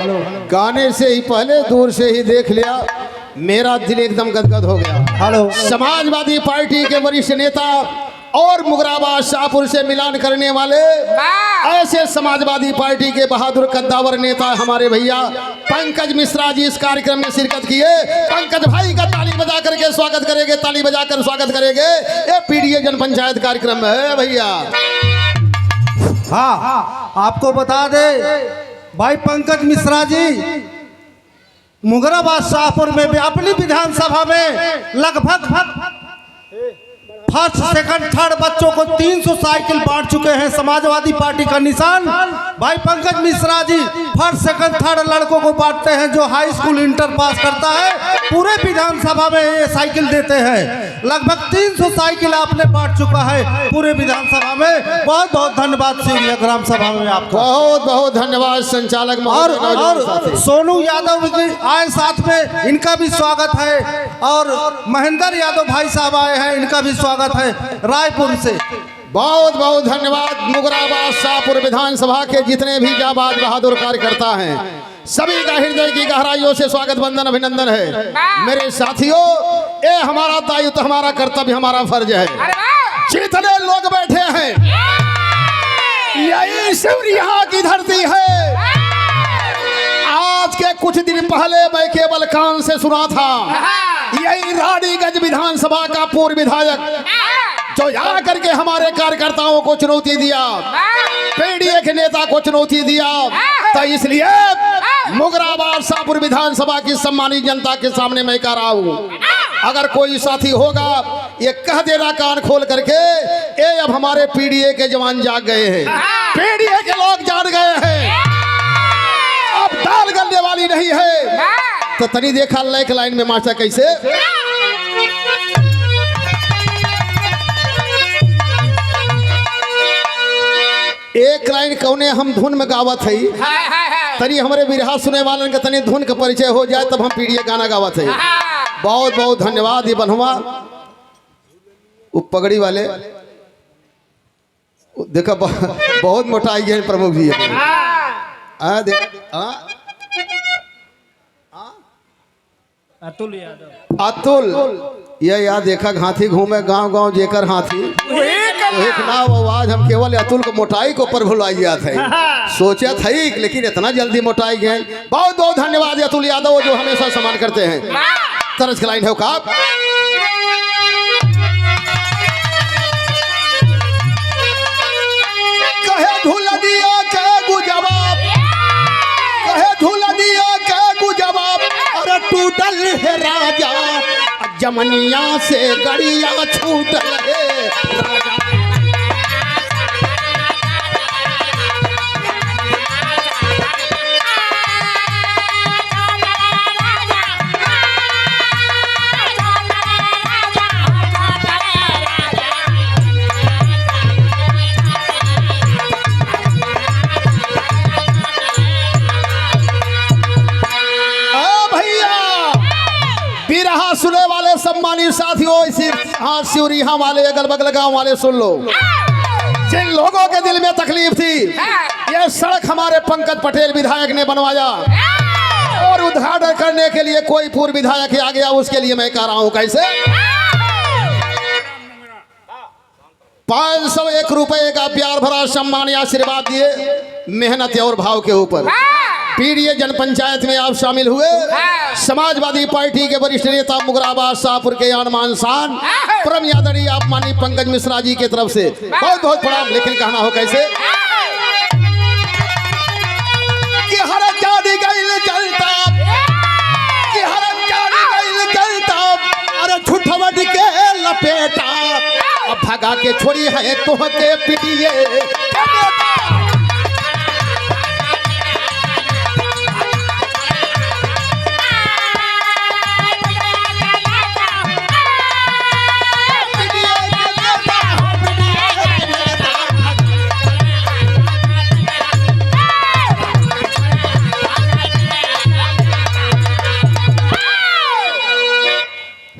गाने से ही पहले दूर से ही देख लिया, मेरा दिल एकदम गदगद हो गया। हेलो, समाजवादी पार्टी के वरिष्ठ नेता और मुगराबाद शाहपुर से मिलान करने वाले ऐसे समाजवादी पार्टी के बहादुर कद्दावर नेता हमारे भैया पंकज मिश्रा जी इस कार्यक्रम में शिरकत किए। पंकज भाई का ताली बजा करके स्वागत करेंगे, ताली बजाकर स्वागत करेंगे। ये पीडीए जनपंचायत कार्यक्रम है भैया। हाँ, आपको बता दे भाई पंकज मिश्रा जी मुगराबाद शाहपुर में भी अपनी विधानसभा में लगभग फर्स्ट सेकंड थर्ड बच्चों को 300 साइकिल बांट चुके हैं। समाजवादी पार्टी का निशान भाई Pankaj Mishra ji first second third लड़कों को बांटते हैं, जो हाई स्कूल इंटर पास करता है पूरे विधानसभा में ये साइकिल देते हैं। लगभग 300 साइकिल आपने बांट चुका है पूरे विधानसभा में। बहुत बहुत धन्यवाद श्री ग्राम सभा में आपको, बहुत बहुत धन्यवाद संचालक और सोनू यादव जी आए साथ में, इनका भी स्वागत है। और महेंद्र यादव भाई साहब आए हैं, इनका भी स्वागत है रायपुर से। बहुत बहुत धन्यवाद। मुगराबाद शाहपुर विधानसभा के जितने भी जाबाज बहादुर कार्यकर्ता हैं, सभी का हृदय की गहराइयों से स्वागत वंदन अभिनंदन है। मेरे साथियों, ये हमारा दायित्व, हमारा कर्तव्य, हमारा फर्ज है। जितने लोग बैठे हैं, यही शिवरिया की धरती है। आज के कुछ दिन पहले मैं केवल कान से सुना था, यही रानीगंज विधानसभा का पूर्व विधायक जो यहाँ करके हमारे कार्यकर्ताओं को चुनौती दिया, पीडीए के नेता को चुनौती दिया, तो इसलिए मुगराबाद शाहपुर विधानसभा की सम्मानित जनता के सामने मैं कह रहा हूँ, अगर कोई साथी होगा ये कह देना कान खोल करके, ये अब हमारे पीडीए के जवान जाग गए हैं, पीडीए के लोग जाग गए हैं, अब दाल गलने वाली नहीं है। तो तनी देखा लाइक लाइन में माचा कैसे एक लाइन कौने हम धुन में गावत है, तनी हमारे बिरहा सुने वालन का तनी धुन का परिचय हो जाए तब हम पीडीए गाना गावत है। बहुत बहुत धन्यवाद। ये बनहुआ वो पगड़ी वाले देखा बहुत मोटाई है प्रमुख जी। अतुल यादव, अतुल ये याद देखा हाथी घूमे गांव गांव जेकर हाथी एक नाव आवाज। हम केवल अतुल को मोटाई को पर भुलाइया थे, सोचा था लेकिन इतना जल्दी मोटाई गए। बहुत बहुत धन्यवाद अतुल यादव जो हमेशा सम्मान करते हैं। तरस लाइन है का कहे धुलनिया के गुजवाब, कहे धुलनिया के गुजवाब, अरे टूटल है राजा जमनिया से गड़िया छूटल है राजा। सुने वाले सम्मानित साथियों, इसी हाँ शिवरिया वाले अगल बगल गांव वाले सुन लो, जिन लोगों के दिल में तकलीफ थी, ये सड़क हमारे पंकज पटेल विधायक ने बनवाया और उद्घाटन करने के लिए कोई पूर्व विधायक आ गया, उसके लिए मैं कह रहा हूं कैसे 501 रुपए का प्यार भरा सम्मान या आशीर्वाद दिए मेहनत और भाव के ऊपर। पीडीए जनपंचायत में आप शामिल हुए, समाजवादी पार्टी के वरिष्ठ नेता मुगराबाद शाहपुर के आनमान शान परम यादवनी आप माननीय पंकज मिश्रा जी की तरफ से बहुत बहुत प्रणाम। लेकिन कहना हो कैसे कि हर जानी गइल जलता, कि हर जानी गइल जलता, अरे झूठवट के लपेटा, अब भगा के छोड़ी है तोह के पीडीए।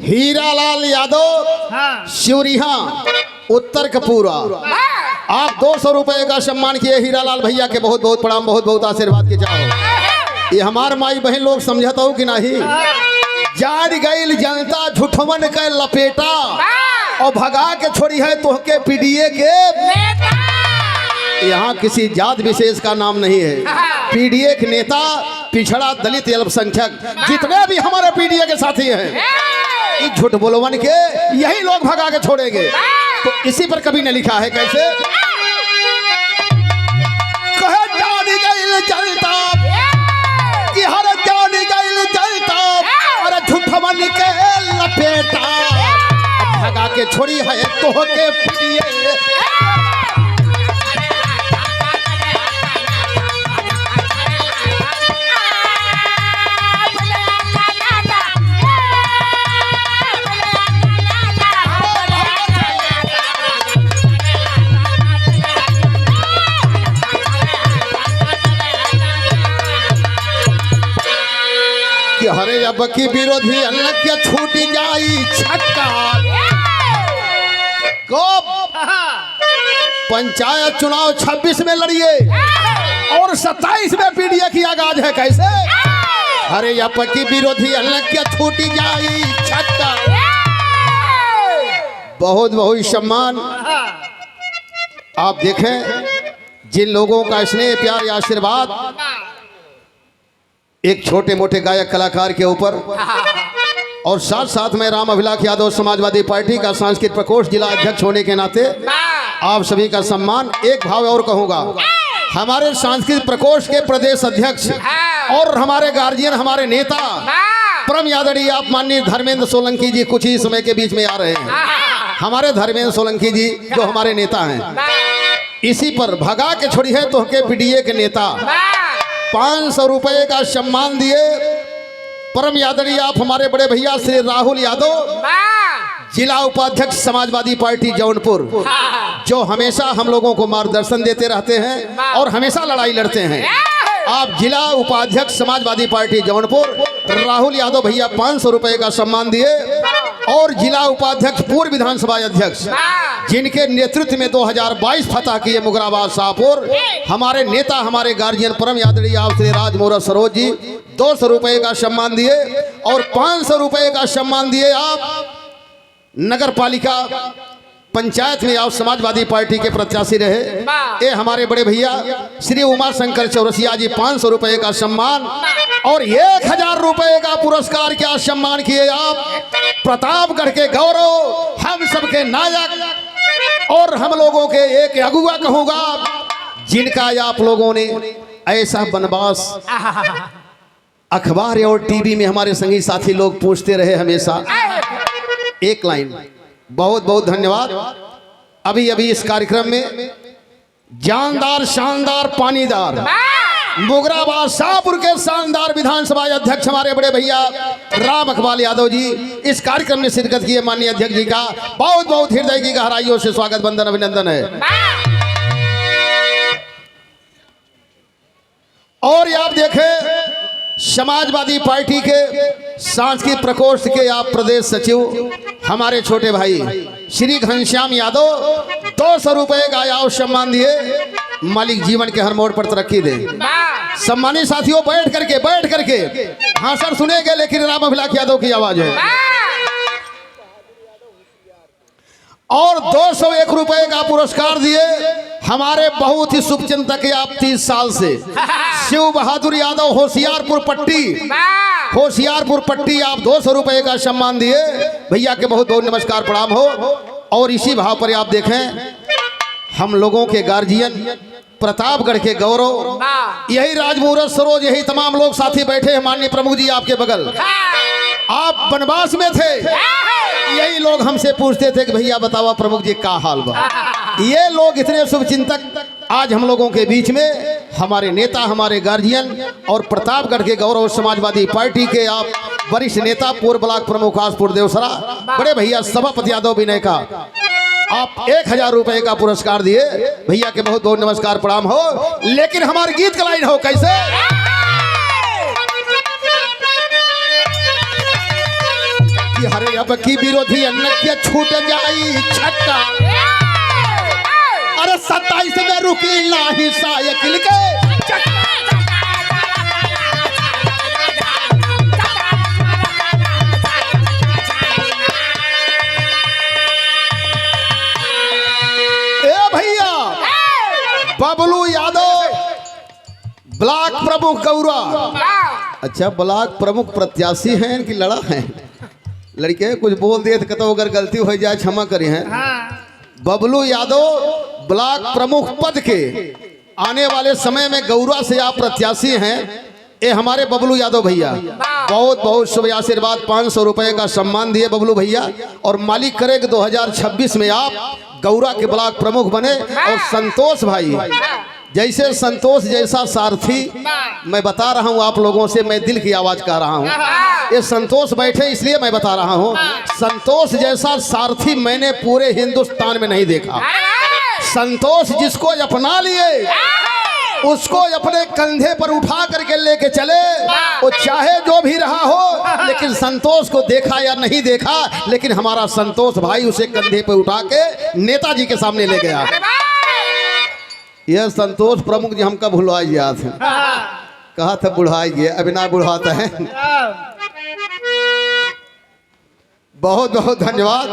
हीरालाल यादव शिवरिया उत्तर कपूरा, आप 200 रुपए का सम्मान किए हीरालाल भैया के बहुत बहुत प्रणाम, बहुत बहुत आशीर्वाद के चाहो। ये हमार माई बहन लोग समझता हो कि नहीं। जान गईल जनता झूठमन के लपेटा और भगा के छोड़ी है तोहके पीडीए के। यहाँ किसी जात विशेष का नाम नहीं है। पीडीए के नेता पिछड़ा दलित अल्पसंख्यक जितने भी हमारे पीडीए के साथी हैं, इस झूठ बोलवन के यही लोग भगा के छोड़ेंगे। तो इसी पर कभी ने लिखा है कैसे, कहे जानी गईल जनता कि हर जानी गईल जनता अरे झूठमन के लपेटा भगा के छोड़ी है तोहके पीडीए। कि हरे अब की विरोधी अल्लाह क्या छूट जाई छक्का। पंचायत चुनाव 26 में लड़िए और 27 में पीडीए की आगाज है कैसे। हरे अब की विरोधी अल्लाह क्या छूट जाई छक्का। बहुत बहुत सम्मान। आप देखें जिन लोगों का स्नेह प्यार या आशीर्वाद एक छोटे मोटे गायक कलाकार के ऊपर, और साथ साथ में राम अभिलाष यादव समाजवादी पार्टी का सांस्कृतिक प्रकोष्ठ जिला अध्यक्ष होने के नाते आप सभी का सम्मान। एक भाव और कहूँगा, हमारे सांस्कृतिक प्रकोष्ठ के प्रदेश अध्यक्ष और हमारे गार्जियन, हमारे नेता परम यादड़ी आप माननीय धर्मेंद्र सोलंकी जी कुछ ही समय के बीच में आ रहे हैं। हमारे धर्मेंद्र सोलंकी जी जो हमारे नेता हैं, इसी पर भगा के छोड़ी है तो के पीडीए के नेता 500 रुपए का सम्मान दिए। परम यादड़ी आप हमारे बड़े भैया श्री राहुल यादव, जिला उपाध्यक्ष समाजवादी पार्टी जौनपुर, जो हमेशा हम लोगों को मार्गदर्शन देते रहते हैं और हमेशा लड़ाई लड़ते हैं। आप जिला उपाध्यक्ष समाजवादी पार्टी जौनपुर राहुल यादव भैया 500 रुपए का सम्मान दिए। और जिला उपाध्यक्ष पूर्व विधानसभा अध्यक्ष जिनके नेतृत्व में 2022 फतह किए मुगराबाद शाहपुर, हमारे नेता हमारे गार्जियन परम यादड़ी आप श्री राजमोहन सरोज जी 200 रुपए का सम्मान दिए। और 500 रुपए का सम्मान दिए आप नगर पालिका पंचायत में आप समाजवादी पार्टी के प्रत्याशी रहे, ये हमारे बड़े भैया श्री उमा शंकर चौरसिया जी 500 रुपए का सम्मान। और 1000 रुपए का पुरस्कार क्या सम्मान किए आप प्रतापगढ़ के गौरव, हम सबके नायक और हम लोगों के एक अगुआ कहूँगा, जिनका आप लोगों ने ऐसा बनवास अखबार और टीवी में हमारे संगी साथी लोग पूछते रहे हमेशा। एक लाइन, बहुत बहुत धन्यवाद। अभी अभी इस कार्यक्रम में जानदार शानदार पानीदार मुगराबाद शाहपुर के शानदार विधानसभा अध्यक्ष हमारे बड़े भैया राम अकबाल यादव जी इस कार्यक्रम में शिरकत किए। माननीय अध्यक्ष जी का बहुत बहुत हृदय की गहराइयों से स्वागत वंदन अभिनंदन है। और ये आप देखें समाजवादी पार्टी के सांस्कृतिक प्रकोष्ठ के आप प्रदेश सचिव हमारे छोटे भाई श्री घनश्याम यादव 200 रुपए का आप सम्मान दिए। मालिक जीवन के हर मोड़ पर तरक्की दे। सम्मानित साथियों बैठ करके भाषण सुनेंगे, लेकिन राम अभिलाष यादव की आवाज है। और 201 रुपए का पुरस्कार दिए हमारे बहुत ही शुभचिंतक आप 30 साल से शिव बहादुर यादव होशियारपुर पट्टी आप 200 रुपए का सम्मान दिए। भैया के बहुत बहुत नमस्कार प्रणाम हो। और इसी भाव पर आप देखें हम लोगों के गार्जियन प्रतापगढ़ के गौरव, यही राजमोहन सरोज, यही तमाम लोग साथी बैठे हैं। माननीय प्रमुख जी आपके बगल, आप वनवास में थे, यही लोग हमसे पूछते थे कि भैया बतावा प्रमुख जी का हाल बा। ये लोग इतने शुभचिंतक आज हम लोगों के बीच में हमारे नेता, हमारे गार्जियन और प्रतापगढ़ के गौरव समाजवादी पार्टी के आप वरिष्ठ नेता पूर्व ब्लॉक प्रमुख आसपुर देवसरा बड़े भैया सभापति यादव विनय का आप 1000 रुपए का पुरस्कार दिए। भैया के बहुत बहुत नमस्कार प्रणाम हो। लेकिन हमारे गीत का लाइन हो कैसे, कि हरे अब की विरोधी अन्य छूट जाई छक्का। अरे 27 में रुकी नाही साइकिल के प्रमुख गौरा। अच्छा, ब्लॉक प्रमुख प्रत्याशी हैं कि लड़ा है? लड़के कुछ बोल दिए तो अगर गलती हो जाए क्षमा करें हैं। बबलू यादव ब्लॉक प्रमुख पद के आने वाले समय में गौरा से आप प्रत्याशी हैं। ये हमारे बबलू यादव भैया बहुत बहुत शुभ आशीर्वाद, 500 रुपए का सम्मान दिए बबलू भैया। और मालिक करे कि 2026 में आप गौरा के ब्लॉक प्रमुख बने। और संतोष भाई, जैसे संतोष जैसा सारथी, मैं बता रहा हूँ आप लोगों से, मैं दिल की आवाज कह रहा हूँ। ये संतोष बैठे इसलिए मैं बता रहा हूँ, संतोष जैसा सारथी मैंने पूरे हिंदुस्तान में नहीं देखा। संतोष जिसको अपना लिए उसको अपने कंधे पर उठा करके लेके चले, वो चाहे जो भी रहा हो। लेकिन संतोष को देखा या नहीं देखा, लेकिन हमारा संतोष भाई उसे कंधे पर उठा के नेताजी के सामने ले गया। यह संतोष प्रमुख जी हमका भुलवा गया था, कहा था बुढ़ाइए, अभी ना बुढ़ाता है। बहुत बहुत धन्यवाद।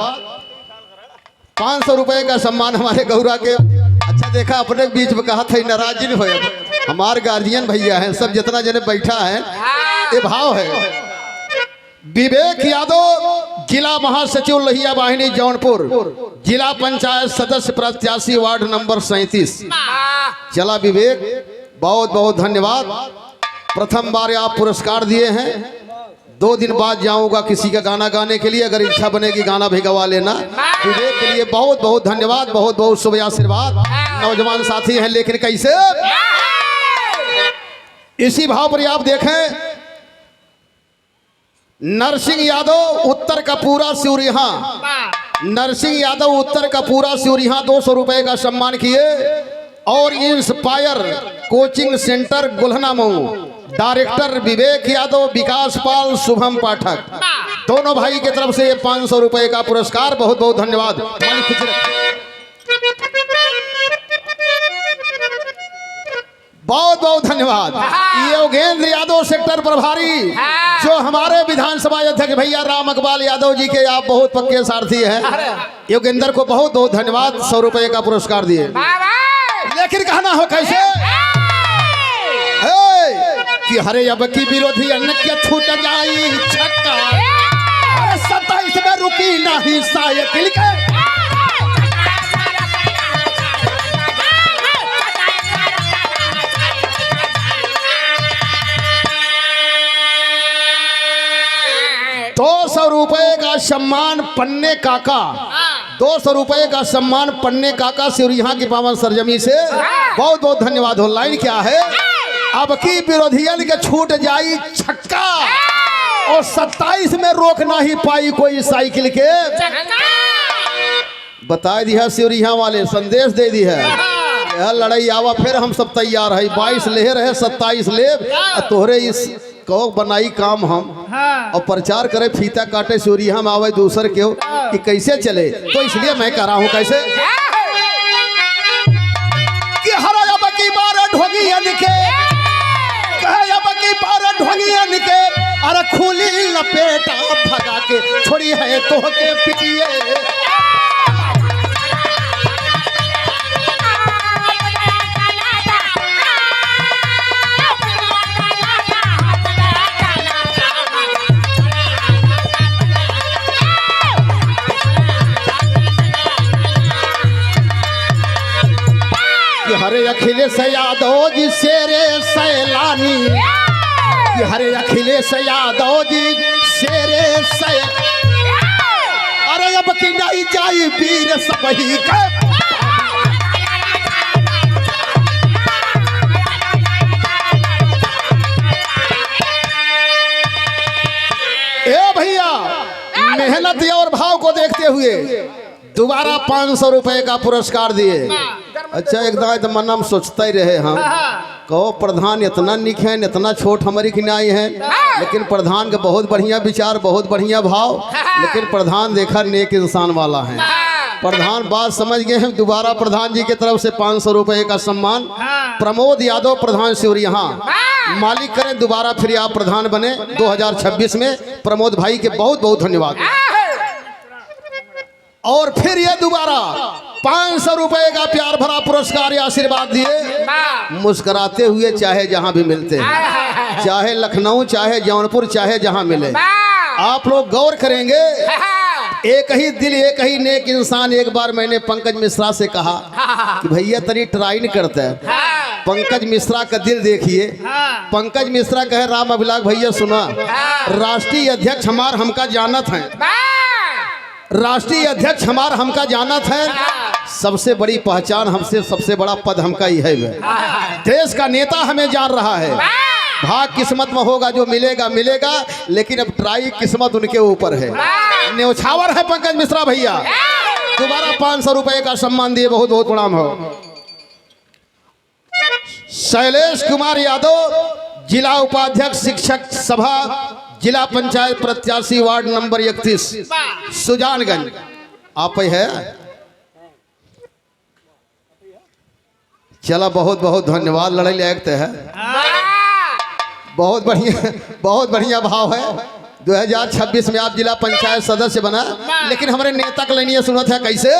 500 रुपए का सम्मान हमारे गौरा के। अच्छा देखा, अपने बीच में कहा था नाराज नहीं हुए। हमारे गार्जियन भैया हैं सब, जितना जने बैठा है, ये भाव है। विवेक यादव जिला महासचिव लोहिया वाहिनी जौनपुर, जिला पंचायत सदस्य प्रत्याशी वार्ड नंबर 37। चला विवेक, बहुत बहुत धन्यवाद। प्रथम बार आप पुरस्कार दिए हैं। 2 दिन बाद जाऊंगा किसी का गाना गाने के लिए, अगर इच्छा बनेगी गाना भी गवा लेना। विवेक के लिए बहुत बहुत धन्यवाद, बहुत बहुत शुभ आशीर्वाद। नौजवान साथी हैं, लेकिन कैसे इसी भाव पर आप देखें, नरसिंह यादव उत्तर का पूरा सिवरिहा, नरसिंह यादव उत्तर का पूरा सिवरिहा 200 रुपए का सम्मान किए। और inspire coaching centre Gulhana Mau, director Vivek Yadav, Vikas Pal, Shubham Pathak, दोनों भाई की तरफ से 500 रुपए का पुरस्कार। बहुत बहुत धन्यवाद। बहुत बहुत धन्यवाद। योगेंद्र यादव सेक्टर प्रभारी, जो हमारे विधानसभा अध्यक्ष भैया राम अकबाल यादव जी के आप बहुत पक्के सारथी हैं। योगेंद्र को बहुत बहुत धन्यवाद, 100 रुपए का पुरस्कार दिए। लेकिन कहना हो कैसे कि हरे अब की विरोधी अन्न क्या छूट जाई छक्का, अरे 27 में रुकी नहीं साइकिल के। ₹200 का सम्मान पन्ने काका, 200 रुपए का सम्मान पन्ने काका सिवरिहा की पावन सरजमी से। बहुत बहुत धन्यवाद हो। लाइन क्या है, अब की विरोधियन के छूट जाई छक्का, और 27 में रोक नहीं पाई कोई साइकिल के। बता दिया सिवरिहा वाले, संदेश दे दी है, यह लड़ाई आवा फिर हम सब तैयार है। 22 ले रहे 27 ले, तोहरे इस को बनाई काम हम और प्रचार करे, फीता काटे सिवरिहा में आवे दूसर क्यों कि कैसे चले। तो इसलिए मैं कह रहा हूं कैसे कि हरा अब की बार ढोगियन के, कहे अब की बार ढोगियन के, अरे खुली लपेटा भगा के छोड़ी है तो के पिटिए। हरे अखिलेश यादव जी शेरे सैलानी, हरे अखिलेश यादव जी शेरे सैलानी, अरे अब की नहीं जाई वीर सबही का। ए भैया, मेहनत और भाव को देखते हुए दोबारा 500 रुपए का पुरस्कार दिए। अच्छा एकदम मन हम सोचते ही रहे हम, कहो प्रधान इतना निक है, इतना छोट हमारी किनाई है, लेकिन प्रधान का बहुत बढ़िया विचार, बहुत बढ़िया भाव। लेकिन प्रधान देखा नेक इंसान वाला है। प्रधान बात समझ गए हैं। दोबारा प्रधान जी की तरफ से 500 रुपए का सम्मान। प्रमोद यादव प्रधान सिवरिहा, मालिक करें दोबारा फिर आप प्रधान बने 2026 में। प्रमोद भाई के बहुत बहुत धन्यवाद। और फिर ये दोबारा 500 रुपए का प्यार भरा पुरस्कार या आशीर्वाद दिए। मुस्कुराते हुए चाहे जहां भी मिलते हैं, चाहे लखनऊ, चाहे जौनपुर, चाहे जहां मिले, आप लोग गौर करेंगे, एक ही दिल, एक ही नेक इंसान। एक बार मैंने पंकज मिश्रा से कहा कि भैया तरी ट्राई नहीं करता है। पंकज मिश्रा का दिल देखिए। पंकज मिश्रा कहे राम अभिलाष भैया सुना, राष्ट्रीय अध्यक्ष हमार हमका जानत है, राष्ट्रीय अध्यक्ष हमार हमका जानत है, सबसे बड़ी पहचान हमसे, सबसे बड़ा पद हमका ही है। देश का नेता हमें जान रहा है। भाग किस्मत में होगा, जो मिलेगा मिलेगा, लेकिन अब ट्राई किस्मत उनके ऊपर है। न्यौछावर है पंकज मिश्रा भैया। दोबारा 500 रुपए का सम्मान दिए, बहुत बहुत प्रणाम हो। शैलेश कुमार यादव, जिला उपाध्यक्ष शिक्षक सभा, जिला पंचायत प्रत्याशी, वार्ड नंबर 31, सुजानगंज। आप ही है? चला, बहुत बहुत धन्यवाद। लड़ाई लगते है, बहुत बढ़िया भाव है। 2026 में आप जिला पंचायत सदस्य बना, लेकिन हमारे नेता का लाइनिया सुना था कैसे?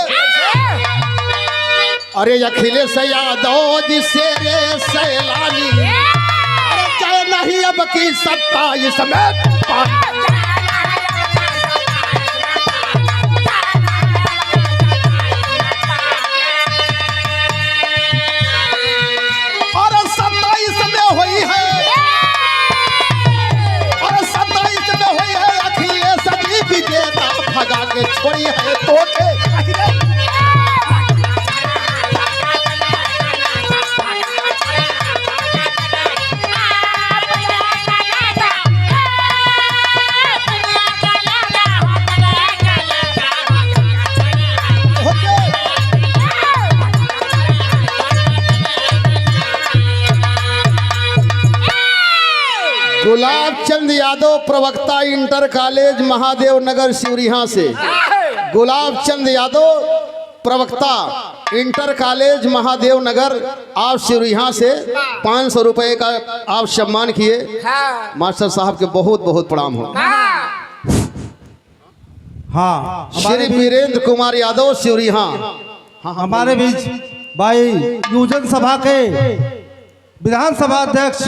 अरे अखिलेश यादव जी से रे सैलानी, अरे चाहे नहीं अब की 27 में भगा के छोड़ी है तो गुलाब चंद यादव, प्रवक्ता, इंटर कॉलेज, महादेव नगर, शिवरिया से। गुलाब चंद यादव, प्रवक्ता, इंटर कॉलेज, महादेव नगर, आप शिवरिया से 500 रुपए का आप सम्मान किए। मास्टर साहब के बहुत बहुत प्रणाम हो। हाँ, श्री वीरेंद्र कुमार यादव, शिवरिया। हमारे बीच भाई युवजन सभा के विधानसभा अध्यक्ष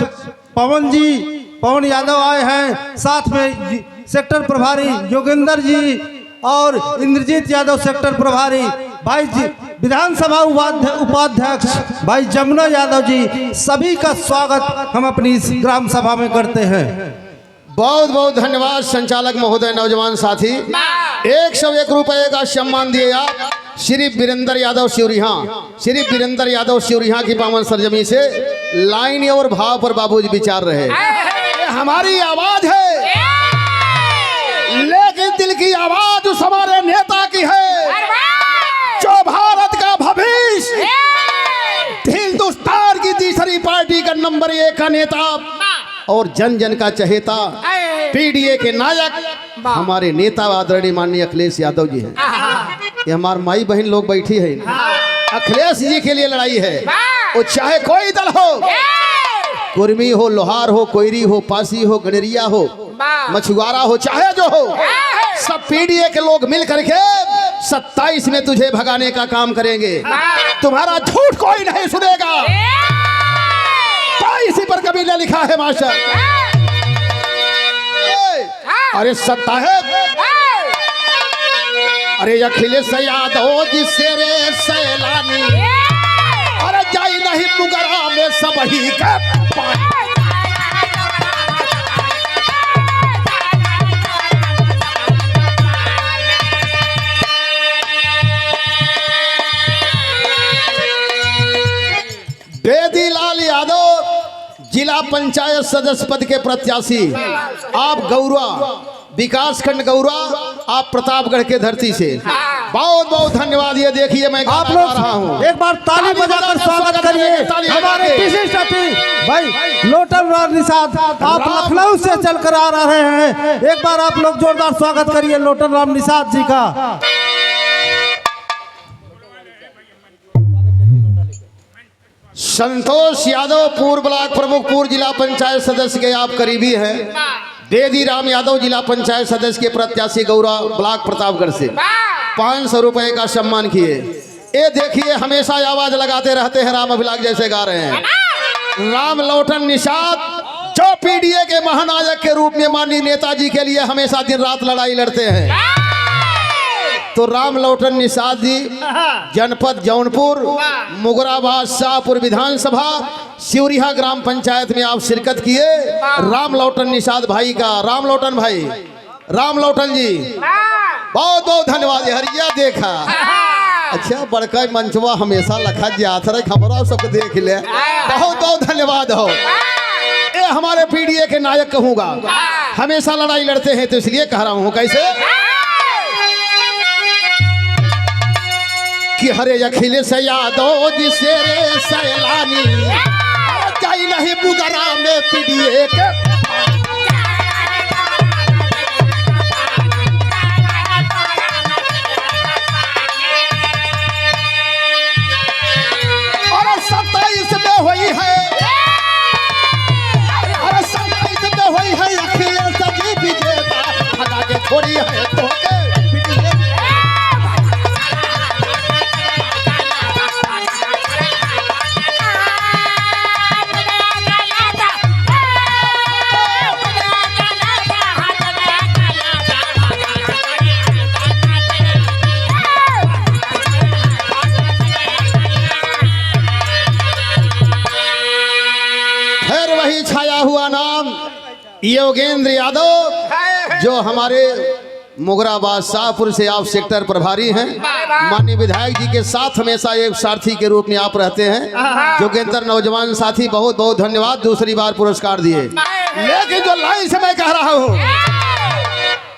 पवन यादव आए हैं, साथ में सेक्टर प्रभारी योगेंद्र जी और इंद्रजीत यादव सेक्टर प्रभारी, भाई जी विधानसभा उपाध्यक्ष भाई जमुना यादव जी, सभी का स्वागत हम अपनी इस ग्राम सभा में करते हैं। बहुत बहुत धन्यवाद संचालक महोदय। नौजवान साथी, 101 रुपए का सम्मान दिए आप श्री वीरेंद्र यादव शिवरिया। श्री वीरेंद्र यादव शिवरिया की पावन सरजमी से लाइन और भाव पर बाबूजी विचार रहे। हमारी आवाज है, लेकिन दिल की आवाज उस हमारे नेता की है जो भारत का भविष्य, हिंदुस्तान की तीसरी पार्टी का नंबर 1 का नेता और जन जन का चहेता, पीडीए के नायक हमारे नेता आदरणीय माननीय अखिलेश यादव जी हैं। ये हमारे माई बहन लोग बैठी है, अखिलेश जी के लिए लड़ाई है। वो चाहे कोई दल हो, कुर्मी हो, लोहार हो, कोयरी हो, पासी हो, गणेरिया हो, मछुआरा हो, चाहे जो हो, सब पीडीए के लोग मिल करके 27 में तुझे भगाने का काम करेंगे। तुम्हारा झूठ कोई नहीं सुनेगा। इसी पर कबीला लिखा है मास्टर। अरे सत्ता है, अरे अखिलेश यादव जिससे रे सैलानी, अरे जाई नहीं मुगरा में सब ही के बेदीलाल यादव, जिला पंचायत सदस्य पद के प्रत्याशी, आप गौरा, विकास खंड गौरा, आप प्रतापगढ़ के धरती से। बहुत बहुत धन्यवाद। ये देखिए मैं आप लोग एक बार ताली बजाकर स्वागत करिए हमारे विशिष्ट अतिथि भाई लोटन राम निषाद, आप लखनऊ से चलकर आ रहे हैं। एक बार आप लोग जोरदार स्वागत करिए लोटन राम निषाद जी का। संतोष यादव, पूर्व ब्लॉक प्रमुख, पूर्व जिला पंचायत सदस्य के आप करीबी हैं। बेदी राम यादव, जिला पंचायत सदस्य के प्रत्याशी, गौरा ब्लॉक प्रतापगढ़ से 500 रुपए का सम्मान किए। ये देखिए हमेशा आवाज लगाते रहते हैं, राम अभिलाष जैसे गा रहे हैं। राम लौटन निषाद जो पीडीए के महानायक के रूप में माननीय नेताजी के लिए हमेशा दिन रात लड़ाई लड़ते हैं। तो राम लौटन निषाद जी जनपद जौनपुर मुगराबाद शाहपुर विधानसभा सिवरिया ग्राम पंचायत में आप शिरकत किए। राम लौटन निषाद भाई का, राम लौटन भाई, राम लौटन जी बहुत बहुत धन्यवाद। हरिया देखा अच्छा बड़का मंचवा हमेशा लखा जाता रहे, खबरों सबको देख ले, बहुत बहुत धन्यवाद हो। ये हमारे पीडीए के नायक कहूँगा, हमेशा लड़ाई लड़ते हैं तो इसलिए कह रहा हूँ। कैसे कि हरे अखिलेश यादव जी से रे सैलानी जाई नहीं बुगरा में पीडीए के। हुई है अरे 27 में हुई है अखिलेश जी विजेता, भगा के छोड़ी है तो के हुआ नाम योगेंद्र यादव जो हमारे मुगराबाद शाहपुर से आप सेक्टर प्रभारी हैं। माननीय विधायक जी के साथ हमेशा एक सारथी के रूप में आप रहते हैं। योगेंद्र नौजवान साथी बहुत बहुत धन्यवाद, दूसरी बार पुरस्कार दिए। लेकिन जो लाइन से मैं कह रहा हूँ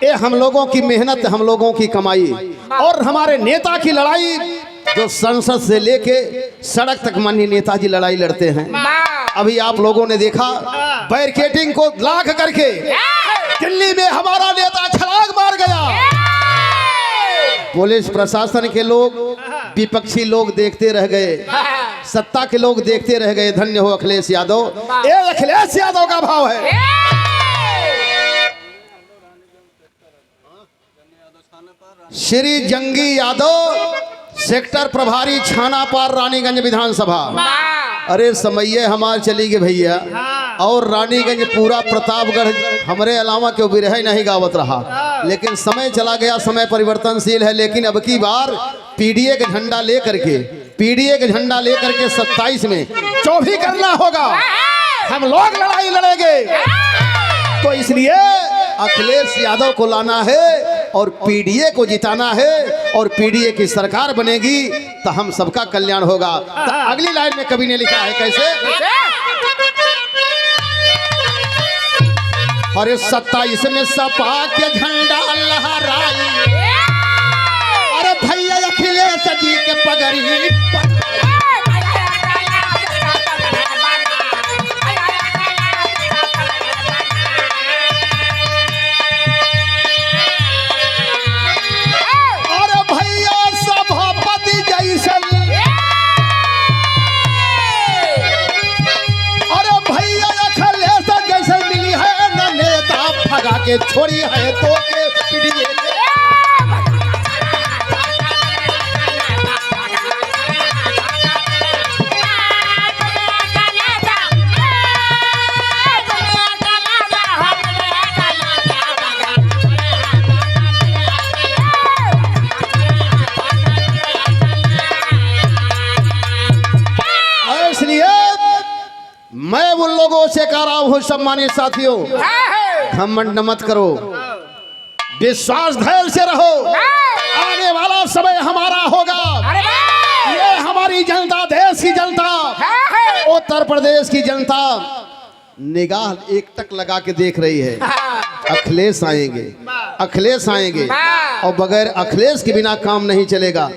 ये हम लोगों की मेहनत, हम लोगों की कमाई और हमारे नेता की लड़ाई जो संसद से लेके सड़क तक माननीय नेताजी लड़ाई लड़ते हैं। अभी आप लोगों ने देखा बैरिकेडिंग को लाख करके दिल्ली में हमारा नेता छलांग मार गया। पुलिस प्रशासन के लोग, विपक्षी लोग देखते रह गए, सत्ता के लोग देखते रह गए। धन्य हो अखिलेश यादव, ये अखिलेश यादव का भाव है। श्री जंगी यादव सेक्टर प्रभारी छानापार रानीगंज विधानसभा। अरे समये हमार चली गई भैया, और रानीगंज पूरा प्रतापगढ़ हमारे अलावा क्यों भी रहे नहीं गावत रहा। लेकिन समय चला गया, समय परिवर्तनशील है। लेकिन अब की बार पीडीए का झंडा लेकर के, पीडीए का झंडा लेकर के 27 में जो भी करना होगा हम लोग लड़ाई लड़ेंगे। तो इसलिए अखिलेश यादव को लाना है और पीडीए को जिताना है, और पीडीए की सरकार बनेगी तो हम सबका कल्याण होगा। तो अगली लाइन में कवि ने लिखा है कैसे, अरे 27 में सपा के झंडा लहराई, अरे भैया अखिलेश जी के पगड़ी के छोड़ी है तो के पीडीए के। इसलिए मैं उन लोगों से कह रहा हूँ सम्मानित साथियों, घमंड मत करो, विश्वास धैर्य से रहो। आने वाला समय हमारा होगा। ये हमारी जनता, देश की जनता, उत्तर प्रदेश की जनता निगाह एक टक लगा के देख रही है। अखिलेश आएंगे, अखिलेश आएंगे, और बगैर अखिलेश के बिना काम नहीं चलेगा।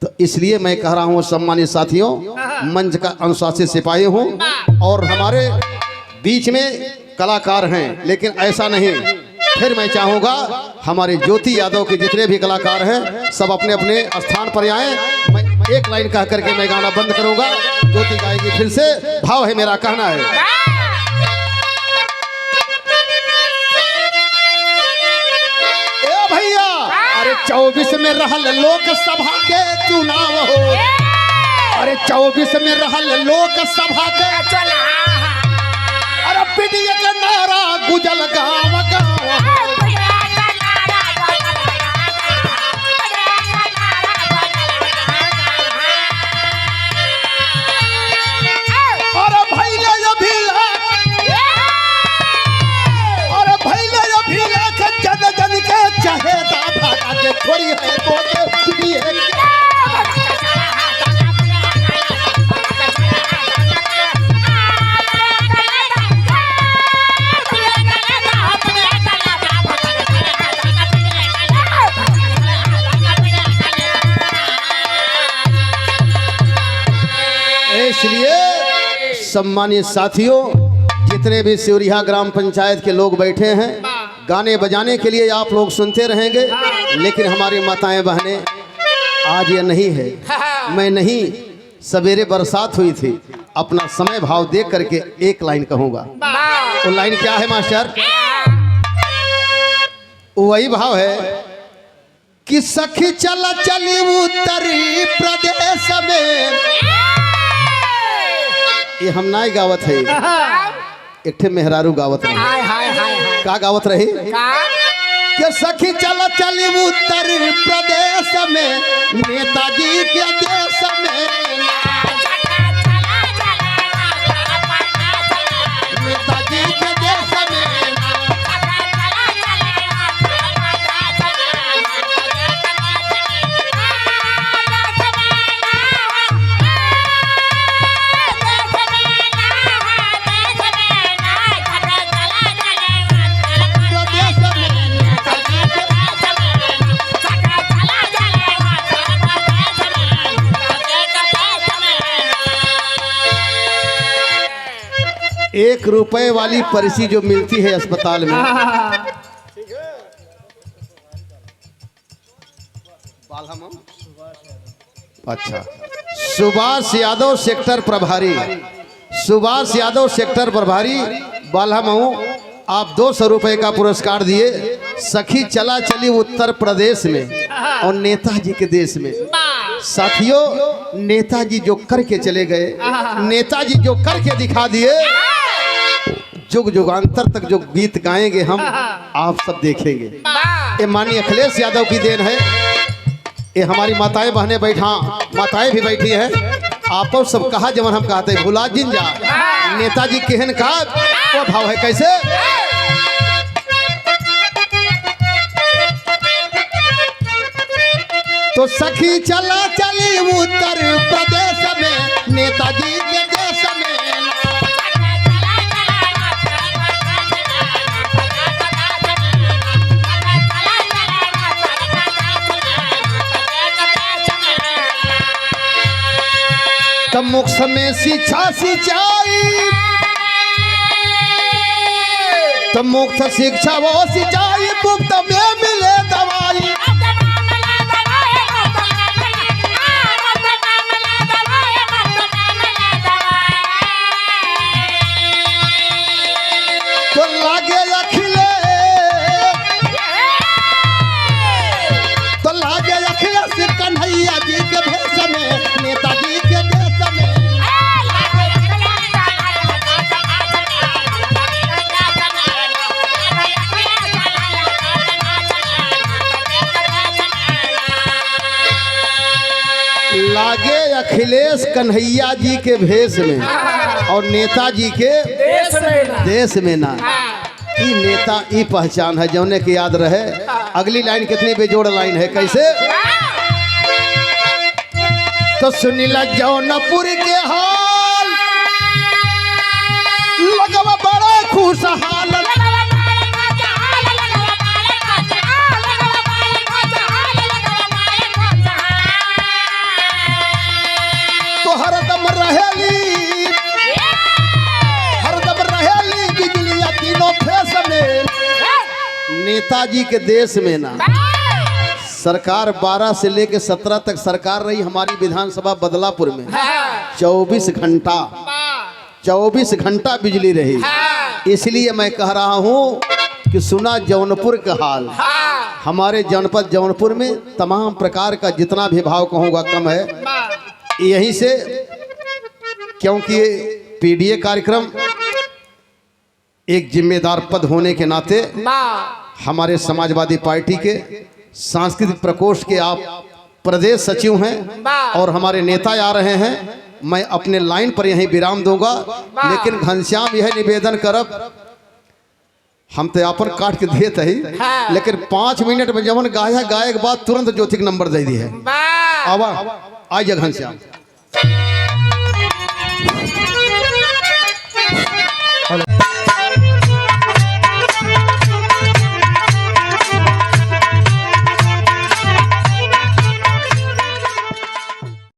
तो इसलिए मैं कह रहा हूँ सम्मानित साथियों, मंच का अनुशासित सिपाही हूँ और हमारे बीच में कलाकार हैं, लेकिन ऐसा नहीं। फिर मैं चाहूँगा हमारे ज्योति यादव के जितने भी कलाकार हैं सब अपने अपने स्थान पर आएँ। मैं एक लाइन कह करके मैं गाना बंद करूँगा, ज्योति गाएगी फिर से। भाव है मेरा, कहना है, ए भैया अरे 24 में रहल लोकसभा के चुनाव हो, अरे 24 में रहल लोकसभा के, अरे पीडीए के नारा गुजल गाँव गाँव। थोड़ी है तो भी है। इसलिए सम्मानित साथियों, जितने भी सिवरिया ग्राम पंचायत के लोग बैठे हैं, गाने बजाने के लिए आप लोग सुनते रहेंगे, लेकिन हमारी माताएं बहनें आज ये नहीं है। मैं नहीं, सवेरे बरसात हुई थी, अपना समय भाव देख करके एक लाइन कहूँगा। वो लाइन क्या है मास्टर? वही भाव है कि सखी चला चली उत्तरी प्रदेश में, ये हम ना गावत है, एक ठे मेहरारू गावत रही। का गावत रही कि सखी चला चली उत्तर प्रदेश में, नेताजी के देश में, नेताजी के देश में। ₹1 वाली पर्ची जो मिलती है अस्पताल में, अच्छा, सुभाष यादव सेक्टर प्रभारी, सुभाष यादव सेक्टर प्रभारी बाल्हामऊ, आप ₹200 का पुरस्कार दिए। सखी चला चली उत्तर प्रदेश में और नेताजी के देश में। साथियों, नेताजी जो करके चले गए, नेताजी जो करके दिखा दिए, जुग जुगांतर तक जो गीत गाएंगे हम, आप सब देखेंगे। ये माननीय अखिलेश यादव की देन है। ये हमारी माताएं बहनें बैठा, माताएं भी बैठी हैं। आप सब कहा जवन हम कहते हैं, भुला जिन जा नेताजी केहन का वो भाव है। कैसे? तो सखी चला चली उत्तर प्रदेश में, नेताजी के देश में। तब मुख में शिक्षा सिंचाई, तब मुक्त शिक्षा वो सिंचाई, मुफ्त में मिले दवाई। तो लागे अखिलेश कन्हैया जी के भेष में, नेताजी के देश में। लागे अखिलेश कन्हैया जी के भेष में और नेताजी के देश में ना। ई नेता ई पहचान है, जौने की याद रहे। अगली लाइन कितनी बेजोड़ लाइन है। कैसे? तो सुनीला जौनपुर के हाल, लगवा बड़ा खुशहाल। तो हरदम रहेली बिजलिया तीनों फेस में, नेताजी के देश में ना। सरकार 12 से लेकर 17 तक सरकार रही हमारी विधानसभा बदलापुर में। 24 घंटा बिजली रही। इसलिए मैं कह रहा हूँ कि सुना जौनपुर का हाल, हमारे जनपद जौनपुर में तमाम प्रकार का जितना भी भाव कहूँगा कम है। यहीं से, क्योंकि पीडीए कार्यक्रम एक जिम्मेदार पद होने के नाते हमारे समाजवादी पार्टी के सांस्कृतिक प्रकोष्ठ के आप प्रदेश सचिव हैं और हमारे नेता आ रहे हैं। मैं अपने लाइन पर यहीं विराम दूंगा, लेकिन घनश्याम यह निवेदन करब, हम तो अपन काट के दिए थे, लेकिन 5 मिनट में जवन गाया गाय के बाद तुरंत ज्योति नंबर दे दी है। आवा आइए घनश्याम।